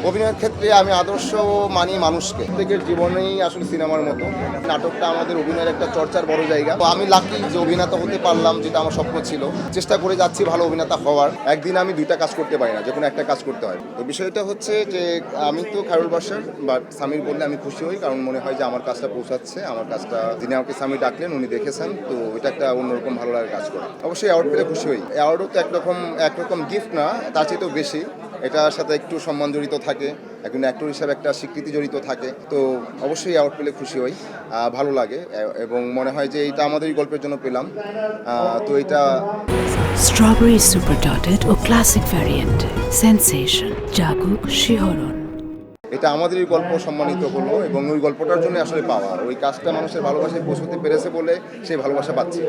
অভিনয়ের ক্ষেত্রে আমি আদর্শ মানি মানুষকে। প্রত্যেকের জীবনেই আসলে সিনেমার মতো নাটকটা আমাদের অভিনয়ের একটা চর্চার বড় জায়গা। তো আমি লাকি যে অভিনেতা হতে পারলাম, যেটা আমার স্বপ্ন ছিল। চেষ্টা করে যাচ্ছি ভালো অভিনেতা হওয়ার। একদিন আমি দুইটা কাজ করতে পারি না, যে কোনো একটা কাজ করতে হয়। তো বিষয়টা হচ্ছে যে আমি তো খায়রুল বাশার, বাট সামির বললে আমি খুশি হই, কারণ মনে হয় যে আমার কাজটা পৌঁছাচ্ছে। আমার কাজটা যিনি আমাকে সামির ডাকলেন উনি দেখেছেন, তো এটা একটা অন্যরকম ভালো লাগার কাজ করে। অবশ্যই অ্যাওয়ার্ড পেলে খুশি হই। অ্যাওয়ার্ডও তো একরকম গিফট না, তার চেয়েও বেশি। এটার সাথে একটু সম্মান জড়িত থাকে, একজন অ্যাক্টর হিসাবে একটা স্বীকৃতি জড়িত থাকে। তো অবশ্যই অ্যাওয়ার্ড পেলে খুশি হই, ভালো লাগে এবং মনে হয় যে এটা আমাদের গল্পের জন্য পেলাম। তো এটা স্ট্রবেরি সুপার ডটেড ও ক্লাসিক ভ্যারিয়েন্ট সেন্সেশন জাগুক শিহরণ। এটা আমাদেরই গল্প সম্মানিত হলো এবং ওই গল্পটার জন্য আসলে পাওয়া, ওই কাজটা মানুষের ভালোবাসায় পৌঁছতে পেরেছে বলে সেই ভালোবাসা পাচ্ছি।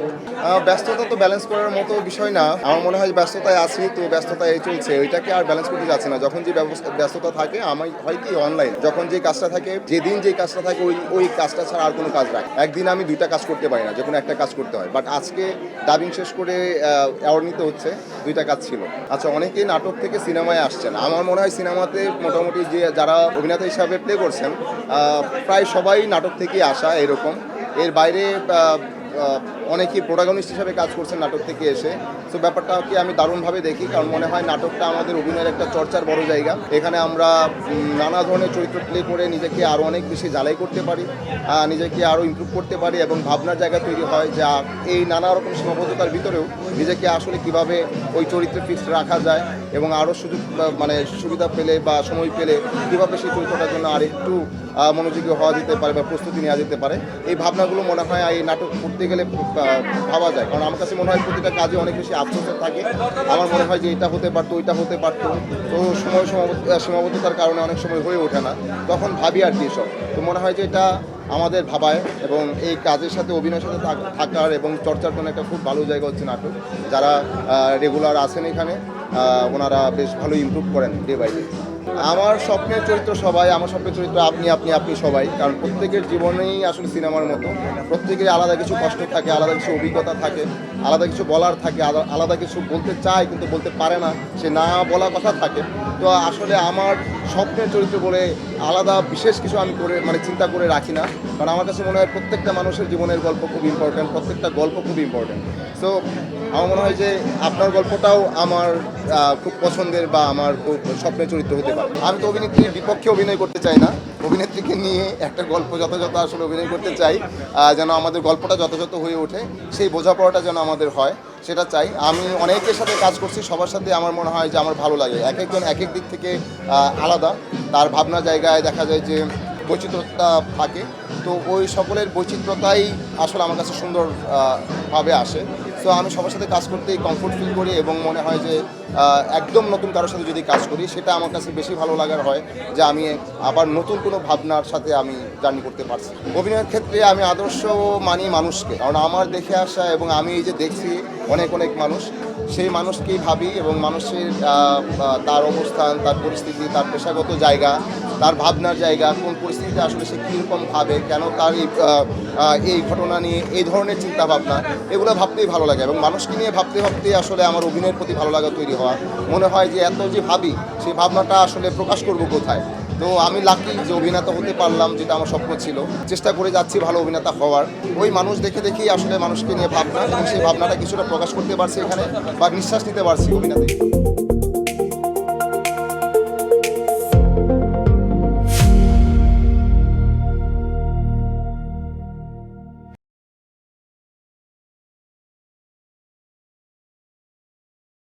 ব্যস্ততা তো ব্যালেন্স করার মতো বিষয় না, আমার মনে হয় ব্যস্ততায় আছি, তো ব্যস্ততায় চলছে, ওইটাকে আর ব্যালেন্স করতে যাচ্ছে না। যখন যে ব্যস্ততা থাকে, আমার হয় কি অনলাইন, যখন যে কাজটা থাকে, যেদিন যে কাজটা থাকে, ওই কাজটা ছাড়া আর কোনো কাজ রাখে। একদিন আমি দুইটা কাজ করতে পারি না, যে কোনো একটা কাজ করতে হয়। বাট আজকে ডাবিং শেষ করে অ্যাওয়ার্ড নিতে হচ্ছে, দুইটা কাজ ছিল। আচ্ছা, অনেকেই নাটক থেকে সিনেমায় আসছেন। আমার মনে হয় সিনেমাতে মোটামুটি যে যারা অভিনেতা হিসাবে প্লে করছেন, প্রায় সবাই নাটক থেকে আসা এরকম। এর বাইরে অনেকেই প্রোটাগনিস্ট হিসাবে কাজ করছেন নাটক থেকে এসে। তো ব্যাপারটাকে আমি দারুণভাবে দেখি, কারণ মনে হয় নাটকটা আমাদের অভিনয়ের একটা চর্চার বড় জায়গা। এখানে আমরা নানা ধরনের চরিত্র প্লে করে নিজেকে আরও অনেক বেশি জ্বালাই করতে পারি, নিজেকে আরও ইমপ্রুভ করতে পারি এবং ভাবনার জায়গা তৈরি হয় যে এই নানা রকম সীমাবদ্ধতার ভিতরেও নিজেকে আসলে কিভাবে ওই চরিত্রে ফিক্সড রাখা যায় এবং আরও সুবিধা পেলে বা সময় পেলে কীভাবে সেই চরিত্রটার জন্য আর একটু মনোযোগী হওয়া যেতে পারে বা প্রস্তুতি নেওয়া যেতে পারে। এই ভাবনাগুলো মনে হয় এই নাটক করতে গেলে ভাবা যায়, কারণ আমার কাছে মনে হয় প্রতিটা কাজে অনেক বেশি আফসোস থাকে। আমার মনে হয় যে এটা হতে পারতো, ওইটা হতে পারতো, তো সীমাবদ্ধতার কারণে অনেক সময় হয়ে ওঠে না, তখন ভাবি আর কি এসব। তো মনে হয় যে এটা আমাদের ভাবায় এবং এই কাজের সাথে অভিনয়ের সাথে থাকার এবং চর্চার জন্য একটা খুব ভালো জায়গা হচ্ছে নাটক। যারা রেগুলার আছেন এখানে, ওনারা বেশ ভালো ইমপ্রুভ করেন ডে বাই ডে। আমার স্বপ্নের চরিত্র সবাই, আমার স্বপ্নের চরিত্র আপনি সবাই, কারণ প্রত্যেকের জীবনেই আসলে সিনেমার মতো। প্রত্যেকের আলাদা কিছু কষ্ট থাকে, আলাদা কিছু অভিজ্ঞতা থাকে, আলাদা কিছু বলার থাকে, আলাদা কিছু বলতে চায় কিন্তু বলতে পারে না, সে না বলা কথা থাকে। তো আসলে আমার স্বপ্নের চরিত্র বলে আলাদা বিশেষ কিছু আমি চিন্তা করে রাখি না, কারণ আমার কাছে মনে হয় প্রত্যেকটা মানুষের জীবনের গল্প খুব ইম্পর্ট্যান্ট, প্রত্যেকটা গল্প খুব ইম্পর্ট্যান্ট। সো আমার মনে হয় যে আপনার গল্পটাও আমার খুব পছন্দের বা আমার খুব স্বপ্নের চরিত্র হতে পারে। আমি তো অভিনেত্রীর বিপক্ষে অভিনয় করতে চাই না, অভিনেত্রীকে নিয়ে একটা গল্প যথাযথ আসলে অভিনয় করতে চাই, যেন আমাদের গল্পটা যথাযথ হয়ে ওঠে, সেই বোঝাপড়াটা যেন আমাদের হয়, সেটা চাই। আমি অনেকের সাথে কাজ করছি, সবার সাথে আমার মনে হয় যে আমার ভালো লাগে। এক একজন এক এক দিক থেকে আলাদা, তার ভাবনা জায়গায় দেখা যায় যে বৈচিত্র্যতা থাকে। তো ওই সকলের বৈচিত্র্যতাই আসলে আমার কাছে সুন্দর ভাবে আসে। সো আমি সবার সাথে কাজ করতেই কমফোর্ট ফিল করি এবং মনে হয় যে একদম নতুন কারোর সাথে যদি কাজ করি, সেটা আমার কাছে বেশি ভালো লাগার হয়, যে আমি আবার নতুন কোনো ভাবনার সাথে আমি জার্নি করতে পারছি। অভিনয়ের ক্ষেত্রে আমি আদর্শ মানি মানুষকে, কারণ আমার দেখে আসা এবং আমি এই যে দেখছি অনেক মানুষ, সেই মানুষকেই ভাবি এবং মানুষের তার অবস্থান, তার পরিস্থিতি, তার পেশাগত জায়গা, তার ভাবনার জায়গা, কোন পরিস্থিতিতে আসলে সে কীরকম ভাবে, কেন তার এই ঘটনা নিয়ে এই ধরনের চিন্তা ভাবনা, এগুলো ভাবতেই ভালো লাগে এবং মানুষকে নিয়ে ভাবতে ভাবতে আসলে আমার অভিনয়ের প্রতি ভালো লাগা তৈরি হওয়া। মনে হয় যে এত যে ভাবি, সেই ভাবনাটা আসলে প্রকাশ করব কোথায়। তো আমি লাকি যে অভিনেতা হতে পারলাম, যেটা আমার স্বপ্ন ছিল। চেষ্টা করে যাচ্ছি ভালো অভিনেতা হওয়ার। ওই মানুষ দেখেই আসলে মানুষকে নিয়ে ভাবনা, এবং সেই ভাবনাটা কিছুটা প্রকাশ করতে পারছি এখানে, বা নিঃশ্বাস নিতে পারছি অভিনেতায়।